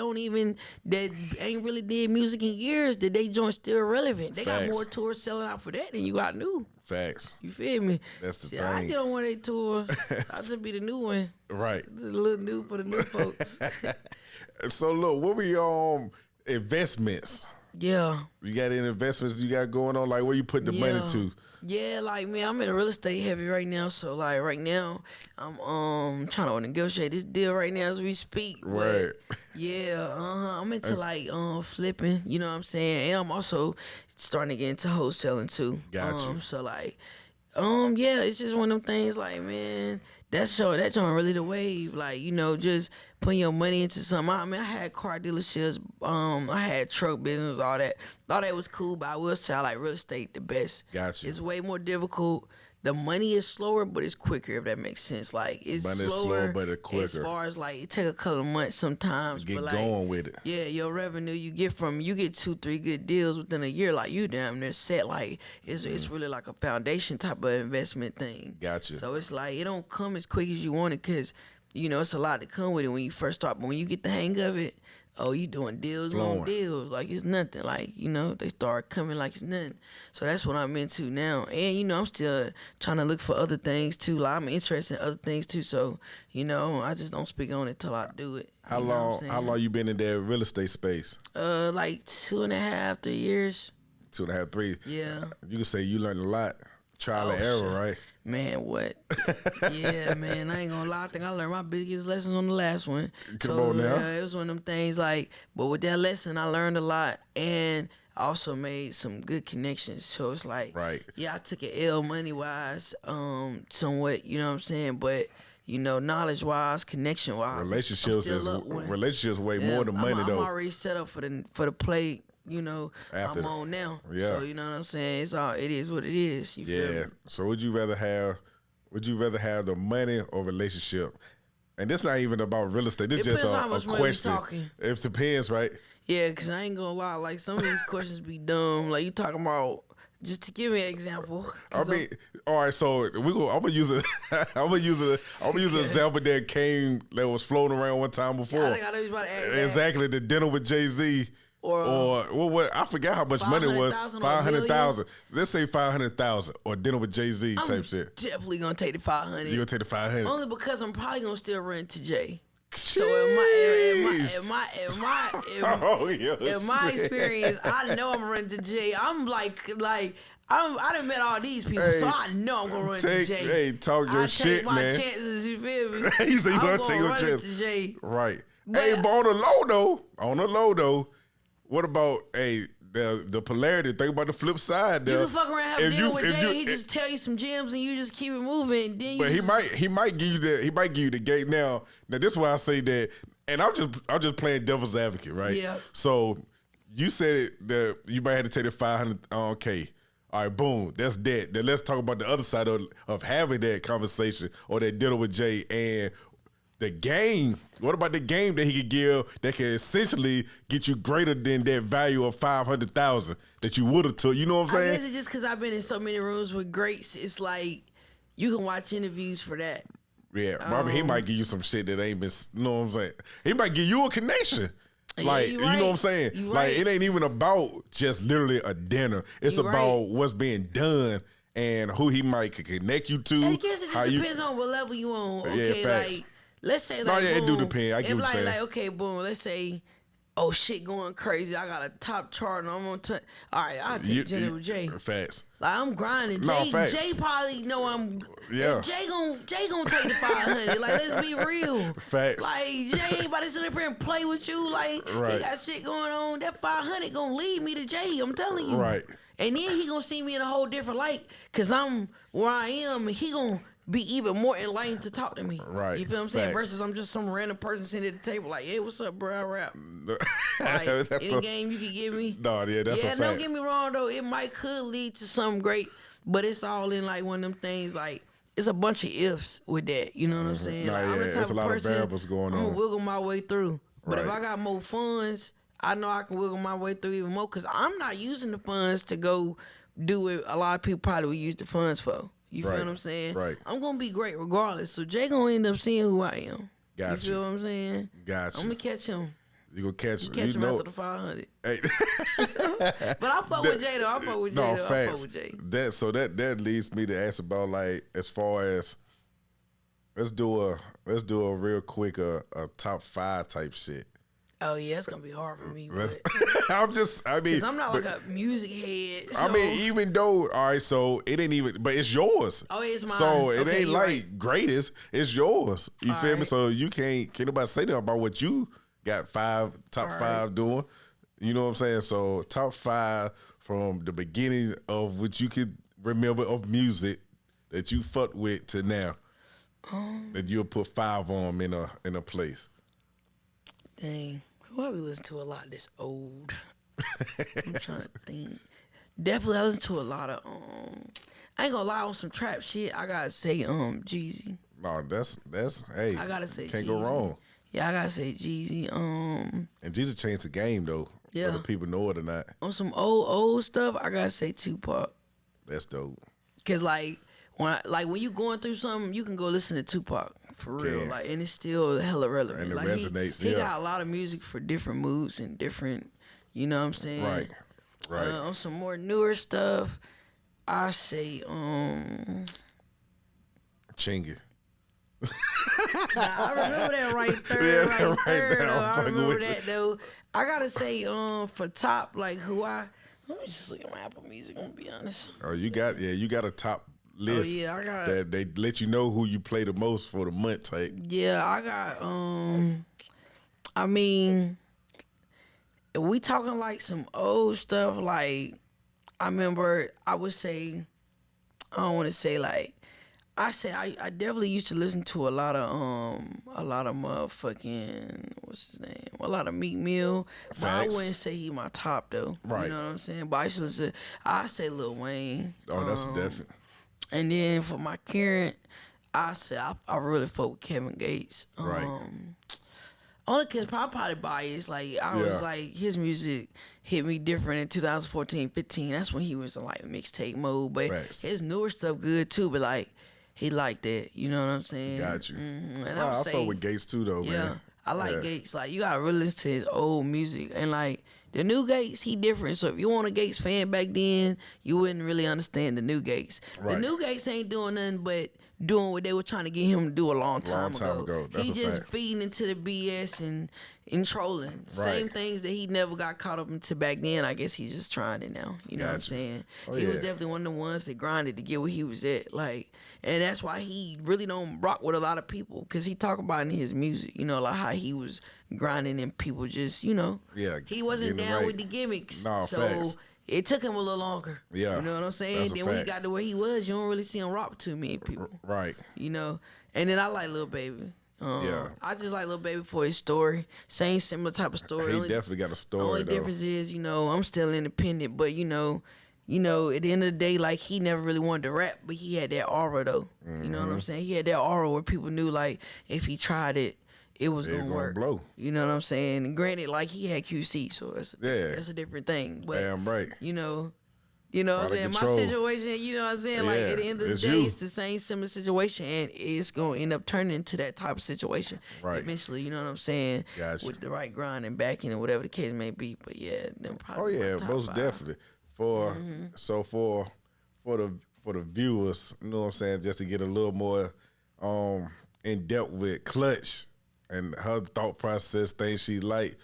ain't really did music in years, that they joint still relevant. They got more tours selling out for that than you got new. Facts. You feel me? That's the thing. I get on one of their tours. I'll just be the new one. Right. Just a little new for the new folks. So look, what we investments? Yeah. You got any investments you got going on? Like, where you put the money to? Yeah, like, man, I'm in a real estate heavy right now. So, like, right now, I'm trying to negotiate this deal right now as we speak. Right. Yeah, I'm into flipping. You know what I'm saying? And I'm also starting to get into wholesaling too. Gotcha. So like, yeah, it's just one of them things. Like, man, that's showing really the wave. Like, you know, just putting your money into something. I mean, I had car dealerships, I had truck business, all that. All that was cool, but I will say I like real estate the best. Gotcha. It's way more difficult. The money is slower, but it's quicker, if that makes sense. Like, it's slower, but it's quicker. As far as, like, it take a couple of months sometimes. Get but, like, going with it. Yeah, your revenue you get 2-3 good deals within a year. Like, you damn near set. Like, it's really like a foundation type of investment thing. Gotcha. So it's like, it don't come as quick as you want it, because, you know, it's a lot to come with it when you first start. But when you get the hang of it, oh, you doing deals on deals. Like, it's nothing. Like, you know, they start coming like it's nothing. So that's what I'm into now. And, you know, I'm still trying to look for other things, too. Like, I'm interested in other things, too. So, you know, I just don't speak on it till I do it. How long you been in that real estate space? Like 2.5, 3 years. 2.5, 3. Yeah. You can say you learned a lot. Trial and error, right? Man, what? Yeah, man, I ain't gonna lie. I think I learned my biggest lessons on the last one. Come on now. It was one of them things, like, but with that lesson, I learned a lot, and I also made some good connections. So it's like, right. Yeah, I took an L money-wise, somewhat, you know what I'm saying? But, you know, knowledge-wise, connection-wise, relationships way more than money, though. I'm already set up for the play. You know, I'm on now. Yeah. So, you know what I'm saying? It is what it is. You feel me? So would you rather have the money or relationship? And this not even about real estate. This is just a question. It depends, right? Yeah, because I ain't gonna lie. Like, some of these questions be dumb. Like, you talking about, just to give me an example. I mean, all right. So I'm gonna use an example that was floating around one time before. I think I know you about to ask exactly that. The dinner with Jayz. Or what? I forgot how much money it was. 500,000. Let's say 500,000 or dinner with Jayz type shit. Definitely gonna take the 500. You gonna take the 500? Only because I'm probably gonna still run to Jay. So in my experience, I know I'm running to Jay. I'm like I done met all these people, so I know I'm gonna run to Jay. Hey, talk your shit, man. I take my chances. You feel me? You say you gonna take your chances. Right. But on the low though. What about the polarity? Think about the flip side. You can fuck around, have a deal with Jay. He just tell you some gems and you just keep it moving. And then he might give you the gate. Now this is why I say that, and I'm just playing devil's advocate, right? Yeah. So you said that you might have to take the 500K. All right, boom, that's that. Then let's talk about the other side of having that conversation or that dinner with Jay and the game. What about the game that he could give that can essentially get you greater than that value of 500,000 that you would have took? You know what I'm saying? I guess it's just because I've been in so many rooms with greats. It's like you can watch interviews for that. Yeah, I mean, he might give you some shit that ain't been. You know what I'm saying? He might give you a connection. Like, you you know what I'm saying? You like, right. it ain't even about just literally a dinner. It's You about right. what's being done and who he might connect you to. I guess it just depends on what level you on. Okay, facts. like let's say No, like yeah, boom, it do depend. I get if what you're saying. like okay, boom, let's say oh shit going crazy. I got a top chart and I'm on all right, I'll take General J. Facts. Like I'm grinding. No, Jay, facts. Jay probably know I'm. Yeah. Jay gonna take the 500. Like let's be real. Facts. Like Jay ain't about to sit up here and play with you. Like Right. he got shit going on. That 500 gonna lead me to Jay. I'm telling you. Right. And then he gonna see me in a whole different light because I'm where I am, and he gonna be even more enlightened to talk to me. Right. You feel what I'm saying? Facts. Versus I'm just some random person sitting at the table like, hey, what's up, bro? I rap. Like, That's any game you can give me. No, yeah, that's a fact. Don't get me wrong though. It could lead to something great, but it's all in like one of them things. Like it's a bunch of ifs with that. You know what I'm saying? Nah, Like, I'm the yeah, type it's a of lot of person, variables going I'm on. gonna wiggle my way through. But if Right. I got more funds, I know I can wiggle my way through even more because I'm not using the funds to go do what a lot of people probably would use the funds for. You feel Right. what I'm saying? Right. I'm gonna be great regardless. So Jay gonna end up seeing who I am. Got You feel what I'm saying? Gotcha. I'm gonna catch him. You gonna catch him. Catch You him know. after the 500. Hey. But I fuck with Jay though. I fuck with Jay No, though. I facts. fuck with Jay. That leads me to ask about like as far as let's do a real quick a top 5 type shit. Oh yeah, it's gonna be hard for me. Let's- But I mean, I'm not like a music head. I so- mean, even though, all right, so it ain't even, but it's yours. Oh, it's mine. So it Okay, ain't you're like right. greatest. It's yours. You All feel me? right. So you can't nobody say nothing about what you got top All 5 doing. You know what I'm saying? So top 5 from the beginning of what you could remember of music that you fucked with to now. That you'll put 5 on in a place. Dang, who have we listened to a lot this old? I'm trying to think. Definitely, I listen to a lot of I ain't gonna lie, on some trap shit. I gotta say Jeezy. No, that's hey. I gotta say can't Jeezy. go wrong. Yeah, I gotta say Jeezy. And Jesus changed the game though. Yeah. Whether people know it or not. On some old stuff, I gotta say Tupac. That's dope. Cause like when you going through something, you can go listen to Tupac for real. Can. Like, and it's still hella relevant. And it like, resonates, He yeah. got a lot of music for different moods and different. You know what I'm saying? Right. On some more newer stuff, I say Chingy. I remember that right there. Yeah, right right there. there, I'm Though. I fucking remember with you. that though. I gotta say for top like who I. Let me just look at my Apple Music. I'm gonna be honest. Oh, you got a top list. Oh, yeah, I got- that they let you know who you play the most for the month type. Yeah, I got I mean, if we talking like some old stuff, like I remember I would say I don't wanna say like I definitely used to listen to a lot of motherfucking what's his name? A lot of Meek Mill. But I Facts. wouldn't say he my top though. Right. You know what I'm saying? But I used to listen I say Lil Wayne. Oh, that's definite. And then for my current, I say I really fuck with Kevin Gates. Right. Only because I'm probably biased. Like I was Yeah. like his music hit me different in 2014, 15. That's when he was in like mixtape mode. But Facts. his newer stuff good too. But like he liked that. You know what I'm saying? Got you. And Nah, I would I say, fuck with Gates too though, yeah, man. I like Yeah. Gates. Like you gotta really listen to his old music and like. The new Gates, he different. So if you want a Gates fan back then, you wouldn't really understand the new Gates. Right. The new Gates ain't doing nothing but doing what they were trying to get him to do a long time ago. That's He a just fact. feeding into the BS and trolling. Same Right. things that he never got caught up into back then. I guess he's just trying it now. You know what I'm Gotcha. saying? Oh, he was yeah. definitely one of the ones that grinded to get where he was at. Like, and that's why he really don't rock with a lot of people because he talk about it in his music. You know, like how he was grinding and people just, you know, Yeah, he wasn't getting it down right. with the gimmicks. No, so facts. it took him a little longer. Yeah, You know what I'm saying? that's a Then when he fact. got to where he was, you don't really see him rock with too many people. Right. You know? And then I like Lil Baby. Yeah. I just like Lil Baby for his story. Same similar type of story. He Only- definitely got a story only though. difference is, you know, I'm still independent, but you know, at the end of the day, like he never really wanted to rap, but he had that aura though. You know what Mm-hmm. I'm saying? He had that aura where people knew like if he tried it, it was gonna gonna work. blow. You know what I'm saying? And granted, like he had QC, so that's Yeah. that's a different thing. But Damn right. you know, You know what I'm saying? Control. My situation, you know what I'm saying? Like, at the end of the day, it's the same similar situation, and it's going to end up turning into that type of situation. Right. Eventually, you know what I'm saying? Gotcha. With the right grind and backing and whatever the case may be. But, yeah, them probably most 5. definitely. So for the viewers, you know what I'm saying, just to get a little more in depth with Clutch and her thought process, things she like.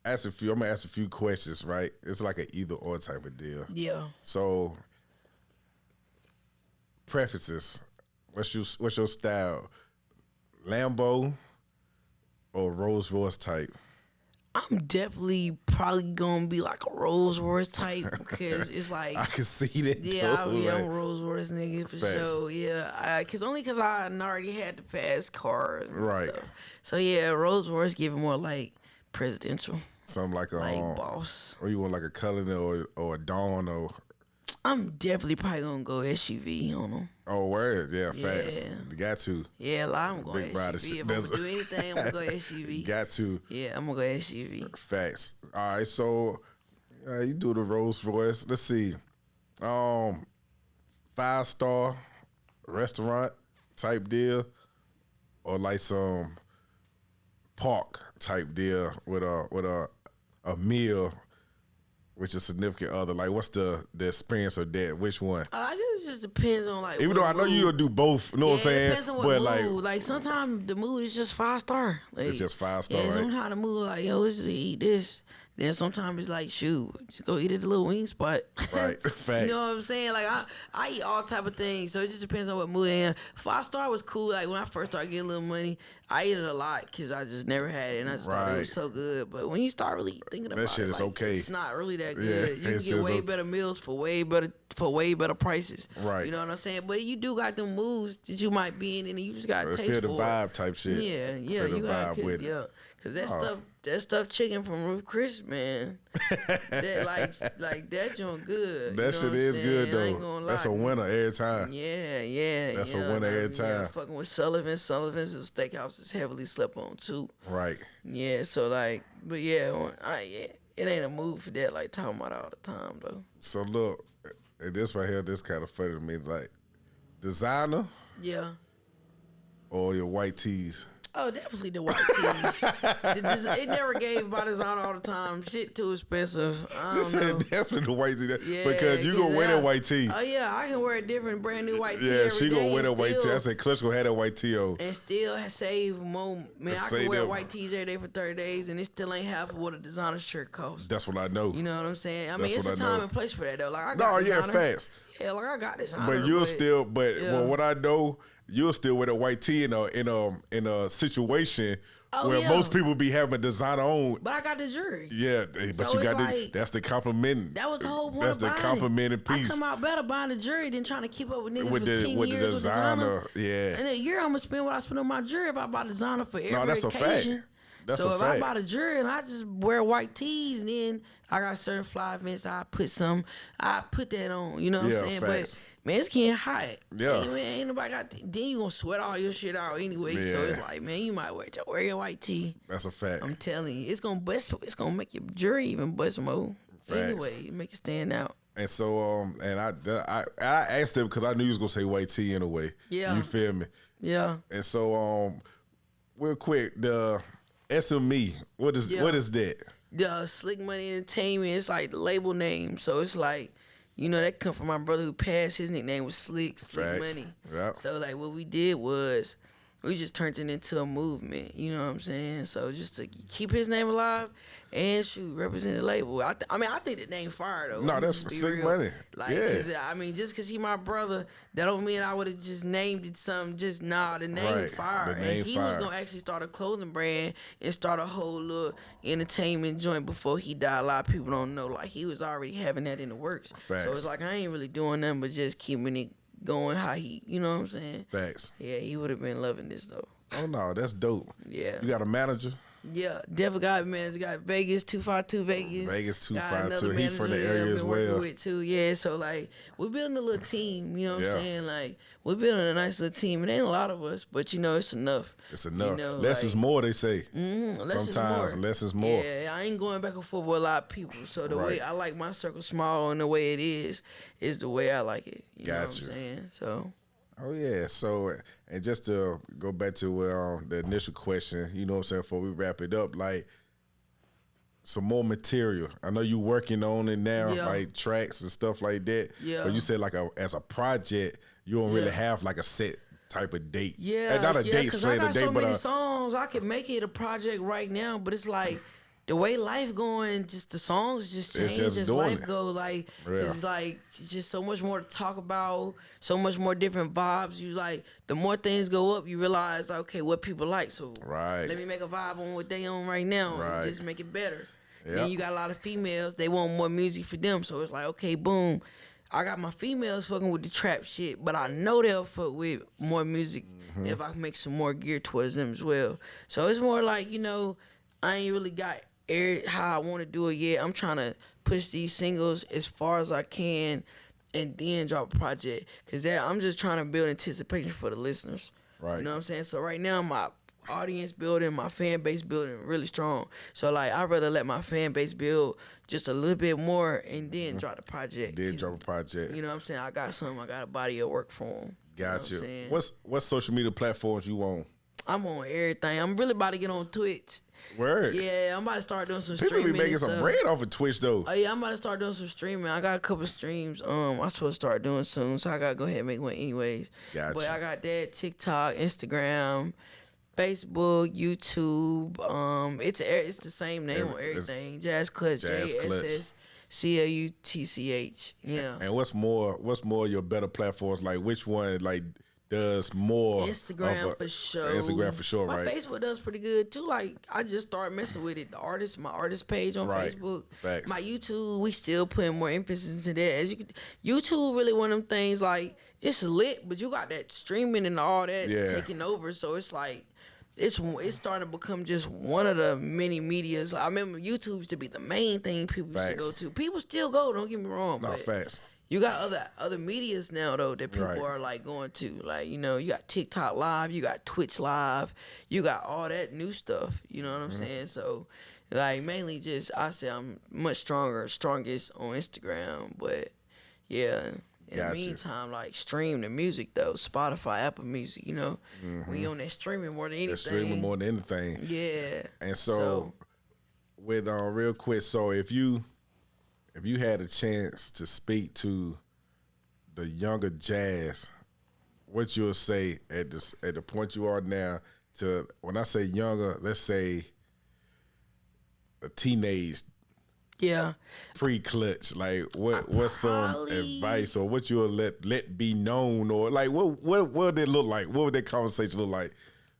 I'm gonna ask a few questions, right? It's like an either or type of deal. Yeah. So, preferences. What's your style? Lambo or Rolls Royce type? I'm definitely probably gonna be like a Rolls Royce type because it's like I can see that. Yeah, though, I'm a Rolls Royce nigga for Facts. sure. Yeah, cause I already had the fast cars, and Right. stuff. So yeah, Rolls Royce giving more like presidential, Something like a like boss. or you want like a Cullinan or a Dawn or I'm definitely probably gonna go SUV on them. oh word, yeah, facts. You got to. Yeah, like, I'm going Big rider SUV. shit. If I'm gonna do anything, I'm gonna go SUV. Got to. Yeah, I'm gonna go SUV. Facts. All right, so you do the Rolls Royce. Let's see. 5-star restaurant type deal, or like some park type deal with a meal with your significant other. Like, what's the experience of that? Which one? I guess it just depends on like. Even though I know you'll do both, you know what I'm saying? It depends on what mood. Like sometimes the mood is just 5-star. Like, it's just 5-star, yeah, right? sometimes the mood like, yo, let's just eat this. Then sometimes it's like, shoot, just go eat at the little wing spot. Right, facts. You know what I'm saying? Like I eat all type of things, so it just depends on what mood I am. 5-star was cool. Like when I first started getting a little money, I ate it a lot because I just never had it, and I just thought it was so good. But when you start really thinking about that shit it, is like, okay. it's not really that good. Yeah, You can it's get just way better meals for way better prices. Right. You know what I'm saying? But you do got them moods that you might be in, and you just got to taste feel the for vibe it. type shit. Yeah, Feel you the got vibe with it. yeah. Cause that stuff chicken from Ruth Chris, man. that like that joint good. That shit is good I ain't though. gonna That's a lie. winner every time. Yeah. That's a winner every time. Yeah, fucking with Sullivan's. Sullivan's is a steakhouse is heavily slept on too. Right. Yeah, so like, but yeah, it ain't a move for that. Like talking about it all the time though. So look, and this right here, this kind of funny to me. Like, designer Yeah. or your white tees? Oh, definitely the white tees. It never gave by design all the time. Shit too expensive. I She don't said know. definitely the white tee. Yeah, because you gonna wear that white tee. Oh yeah, I can wear a different brand new white tee. Yeah, every she day gonna wear that and white tee. still- I said Clutch gonna have that white tee on. And still save more. Man, I Say can wear that. white tees every day for 30 days, and it still ain't half of what a designer shirt costs. That's what I know. You know what I'm saying? I mean, That's it's a what I time know. and place for that though. Like I No, got yeah, designer. facts. Yeah, like I got this. But you'll still, yeah. well, what I know, you'll still wear that white tee in a situation where yeah. most people be having designer on. But I got the jury. Yeah, but So you it's got like- that's the complimenting. That was the whole point. That's the of buying complimenting it. piece I come out better buying the jury than trying to keep up with niggas with for 10 the years designer. with designer. Yeah, In a year, I'm gonna spend what I spend on my jury if I buy designer for every that's a occasion. fact. That's so a if fact. I buy the jury and I just wear white tees, and then I got certain fly events, I put that on. You know what Yeah, I'm saying? facts. But man, it's getting hot. Yeah. Ain't nobody got. Then you gonna sweat all your shit out anyway. So Yeah. it's like, man, you might wear your white tee. that's a fact. I'm telling you, it's gonna bust. It's gonna make your jury even bust more. Facts. Anyway, make it stand out. And so, and I asked him because I knew he was gonna say white tee anyway. Yeah. You feel me? Yeah. And so, real quick, the SME, what is that? The Slick Money Entertainment, it's like the label name. So it's like, you know, that come from my brother who passed. His nickname was Slick Facts. Money. Yep. So like what we did was we just turned it into a movement. You know what I'm saying? So just to keep his name alive and represent the label. I think the name fire though. No, I'ma that's just be Slick real. Money. Like, Yeah. 'cause, I mean, just because he my brother, that don't mean I would have just named it something. Just the name Right. fire. The name and he fire. was gonna actually start a clothing brand and start a whole little entertainment joint before he died. A lot of people don't know. Like he was already having that in the works. Facts. So it's like I ain't really doing nothing but just keeping it going how he, you know what I'm saying? Facts. Yeah, he would have been loving this though. Oh no, that's dope. Yeah. You got a manager? Yeah, definitely got man. Got Vegas 252 Vegas. Vegas Got 252. another He from the manager area I've as been working well. with too. Yeah, so like we're building a little team. You know what I'm Yeah. saying? Like we're building a nice little team. It ain't a lot of us, but you know it's enough. It's enough. You know, Less like, is more, they say. less Sometimes is more. less is more. Yeah, I ain't going back and forth with a lot of people. So the Right. way I like my circle small and the way it is the way I like it. You know what I'm Gotcha. saying? So. Oh yeah. So, and just to go back to the initial question, you know what I'm saying, before we wrap it up, like some more material. I know you working on it now, Yeah. like tracks and stuff like that. Yeah. But you said like as a project, you don't really Yeah. have like a set type of date. Yeah, And not a date, because say I the got date, so but many songs. I could make it a project right now, but it's like the way life going, just the songs just It's change just as doing life it. go. Like Yeah. it's like it's just so much more to talk about, so much more different vibes. You like the more things go up, you realize okay what people like. So Right. let me make a vibe on what they on right now Right. and just make it better. Yep. Then you got a lot of females, they want more music for them. So it's like, okay, boom. I got my females fucking with the trap shit, but I know they'll fuck with more music if I can make some more gear towards them as well. So it's more like, you know, I ain't really got how I want to do it yet. I'm trying to push these singles as far as I can and then drop a project. Because I'm just trying to build anticipation for the listeners. Right. You know what I'm saying? So right now, my audience building, my fan base building really strong. So like I'd rather let my fan base build just a little bit more and then drop the project. Then drop a project. You know what I'm saying? I got a body of work for them. Got you. you. Know What social media platforms you on? I'm on everything. I'm really about to get on Twitch. Word. Yeah, I'm about to start doing some People streaming. be making and some stuff. bread off of Twitch though. Oh yeah, I'm about to start doing some streaming. I got a couple streams. I'm supposed to start doing soon, so I gotta go ahead and make one anyways. Gotcha. But I got that TikTok, Instagram, Facebook, YouTube. It's the same name on everything. Jass Clutch, Jass Clutch. JSSCLUTCH. Yeah. And what's more your better platforms? Like which one like does more? Instagram for sure. Instagram for sure, My right? Facebook does pretty good too. Like I just started messing with it. My artist page on Right. Facebook. Facts. My YouTube, we still putting more emphasis into that. YouTube really one of them things like it's lit, but you got that streaming and all that Yeah. taking over. So it's like it's starting to become just one of the many medias. I remember YouTube used to be the main thing people used to go Facts. to. People still go. Don't get me wrong. No, but facts. you got other medias now though that people Right. are like going to. Like, you know, you got TikTok Live, you got Twitch Live, you got all that new stuff. You know what I'm saying? So like mainly just I say I'm much strongest on Instagram. But yeah. In Gotcha. the meantime, like stream the music though, Spotify, Apple Music, you know. We on that streaming more than anything. They're streaming more than anything. Yeah. And so with real quick, so if you had a chance to speak to the younger Jass, what you'll say at the point you are now to when I say younger, let's say a teenage Yeah. pre-clutch, like what's some probably- advice or what you'll let be known, or like what would it look like? What would that conversation look like?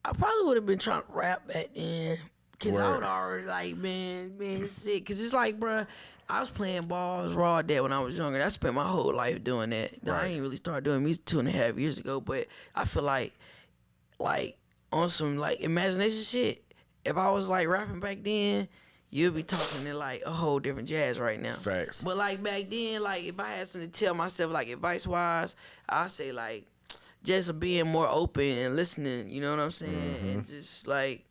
I probably would have been trying to rap back then. Cause I Word. would already like, man, sick. Cause it's like, bruh, I was playing ball, I was raw dead when I was younger. I spent my whole life doing that. Now, I Right. ain't really started doing music 2.5 years ago, but I feel like on some like imagination shit, if I was like rapping back then, you'd be talking to like a whole different jazz right now. Facts. But like back then, like if I had something to tell myself, like advice wise, I'd say like just being more open and listening, you know what I'm saying? And just like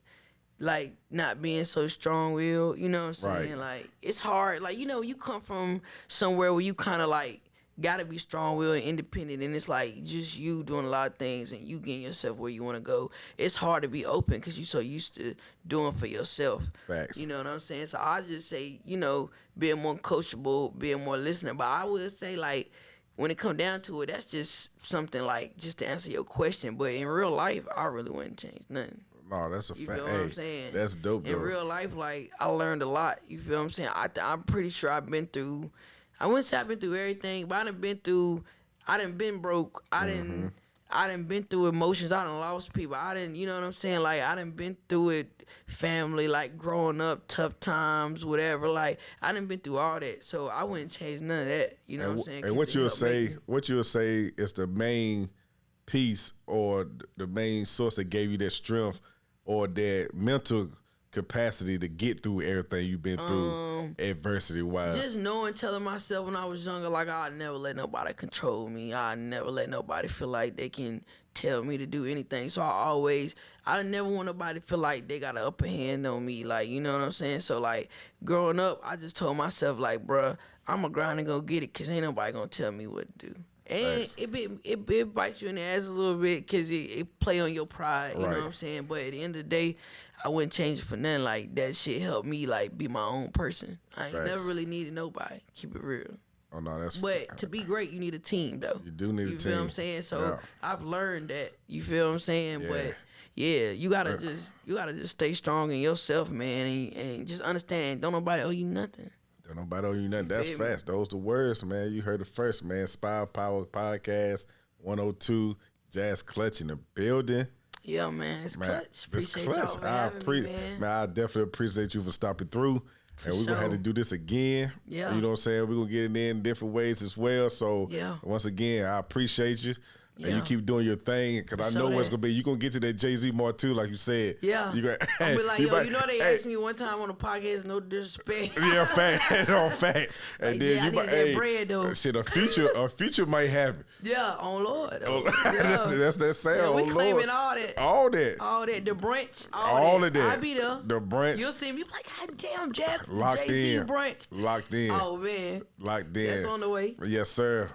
not being so strong willed, you know what I'm saying? Right. Like it's hard. Like, you know, you come from somewhere where you kinda like gotta be strong willed and independent, and it's like just you doing a lot of things and you getting yourself where you wanna go. It's hard to be open because you so used to doing for yourself. Facts. You know what I'm saying? So I just say, you know, being more coachable, being more listening. But I would say like when it come down to it, that's just something like just to answer your question. But in real life, I really wouldn't change nothing. No, that's a You fact. feel what I'm saying? That's dope though. In real life, like I learned a lot. You feel what I'm saying? I'm pretty sure I've been through. I wouldn't say I've been through everything, but I done been broke. I done been through emotions. I done lost people. You know what I'm saying? Like I done been through it, family, like growing up, tough times, whatever. Like I done been through all that, so I wouldn't change none of that. You know what I'm saying? And 'Cause what it you'll helped make me- say is the main piece or the main source that gave you that strength or that mental capacity to get through everything you've been through, adversity wise? Just knowing, telling myself when I was younger, like, I'd never let nobody control me. I'd never let nobody feel like they can tell me to do anything. So I never want nobody to feel like they got an upper hand on me. Like, you know what I'm saying? So, like, growing up, I just told myself, like, bruh, I'm going to grind and go get it because ain't nobody going to tell me what to do. And it bites you in the ass a little bit because it play on your pride, you know what I'm saying? But at the end of the day, I wouldn't change it for nothing. Like, that shit helped me, like, be my own person. I ain't never really needed nobody. Keep it real. Oh, no, that's... But to be great, you need a team, though. You do need a team. You feel what I'm saying? So I've learned that. You feel what I'm saying? Yeah. But yeah, you gotta just stay strong in yourself, man, and just understand. Don't nobody owe you nothing. Don't nobody owe you nothing. That's facts. Those the words, man. You heard it first, man. Spy Power Podcast 102. Jass Clutch in the building. Yeah, man. It's Clutch. Appreciate Clutch. y'all for having me, man. Man, I definitely appreciate you for stopping through. And we're going to have to do this again. Yeah. You know what I'm saying? We're going to get it in different ways as well. So, once again, I appreciate you. And you keep doing your thing, because I know what's going to be. You're going to get to that Jayz mark, too, like you said. Yeah. You gonna, I'm be like, yo, you know they asked me one time on the podcast, no disrespect. Yeah, facts. On facts. And like, then I you need might, that bread, though. Shit, a future might happen. Yeah, on Lord. Though. That's that sound. Yeah, we claiming Lord. all that. All that. All that. The brunch. All of that. I be there. The brunch. You'll see me like, God damn, Jack. Locked Jayz in. brunch. Locked in. Oh, man. Locked in. That's on the way. Yes, sir.